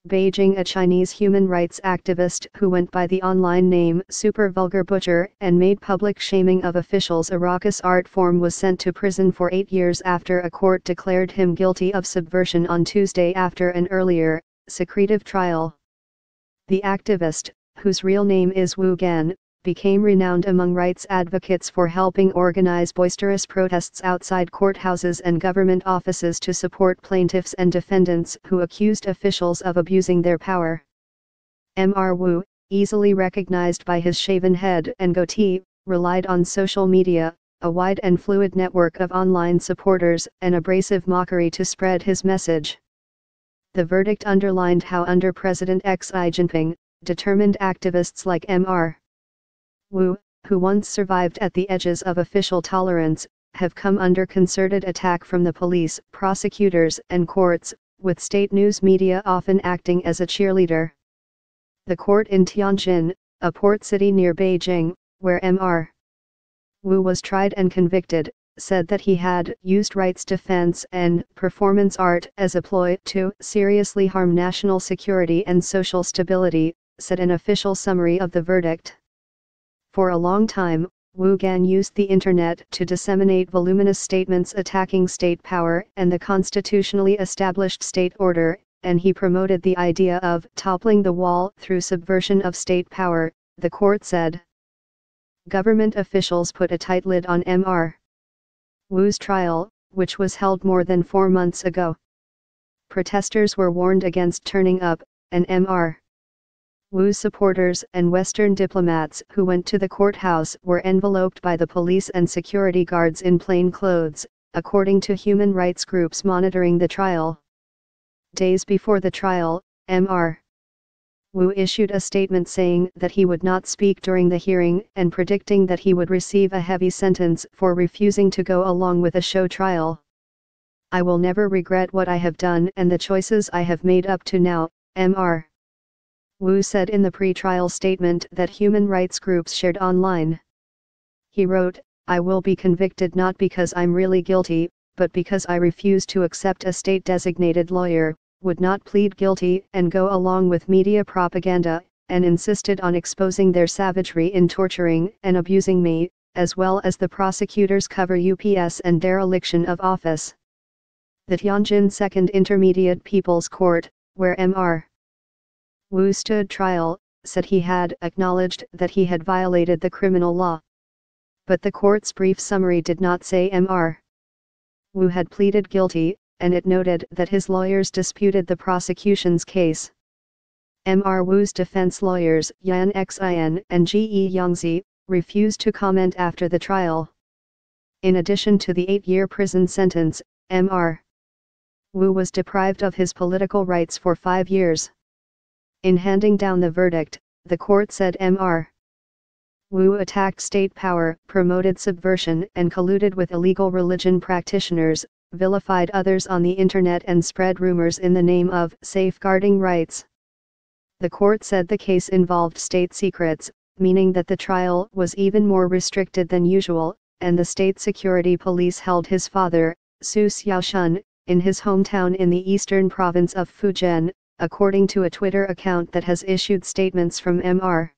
Beijing, a Chinese human rights activist who went by the online name Super Vulgar Butcher and made public shaming of officials. A raucous art form was sent to prison for 8 years after a court declared him guilty of subversion on Tuesday after an earlier, secretive trial. The activist, whose real name is Wu Gan, became renowned among rights advocates for helping organize boisterous protests outside courthouses and government offices to support plaintiffs and defendants who accused officials of abusing their power. Mr. Wu, easily recognized by his shaven head and goatee, relied on social media, a wide and fluid network of online supporters, and abrasive mockery to spread his message. The verdict underlined how under President Xi Jinping, determined activists like Mr. Wu, who once survived at the edges of official tolerance, have come under concerted attack from the police, prosecutors, and courts, with state news media often acting as a cheerleader. The court in Tianjin, a port city near Beijing, where Mr. Wu was tried and convicted, said that he had used rights defense and performance art as a ploy to seriously harm national security and social stability, said an official summary of the verdict. For a long time, Wu Gan used the internet to disseminate voluminous statements attacking state power and the constitutionally established state order, and he promoted the idea of toppling the wall through subversion of state power, the court said. Government officials put a tight lid on Mr. Wu's trial, which was held more than 4 months ago. Protesters were warned against turning up, and Mr. Wu's supporters and Western diplomats who went to the courthouse were enveloped by the police and security guards in plain clothes, according to human rights groups monitoring the trial. Days before the trial, Mr. Wu issued a statement saying that he would not speak during the hearing and predicting that he would receive a heavy sentence for refusing to go along with a show trial. "I will never regret what I have done and the choices I have made up to now," Mr. Wu said in the pre-trial statement that human rights groups shared online. He wrote, "I will be convicted not because I'm really guilty, but because I refuse to accept a state-designated lawyer, would not plead guilty and go along with media propaganda, and insisted on exposing their savagery in torturing and abusing me, as well as the prosecutor's cover ups and dereliction of office." The Tianjin Second Intermediate People's Court, where Mr. Wu stood trial, said he had acknowledged that he had violated the criminal law. But the court's brief summary did not say Mr. Wu had pleaded guilty, and it noted that his lawyers disputed the prosecution's case. Mr. Wu's defense lawyers Yan Xin and Ge Yongzi refused to comment after the trial. In addition to the 8-year prison sentence, Mr. Wu was deprived of his political rights for 5 years. In handing down the verdict, the court said Mr. Wu attacked state power, promoted subversion and colluded with illegal religion practitioners, vilified others on the internet and spread rumors in the name of safeguarding rights. The court said the case involved state secrets, meaning that the trial was even more restricted than usual, and the state security police held his father, Su Xiaoshun, in his hometown in the eastern province of Fujian, according to a Twitter account that has issued statements from Mr.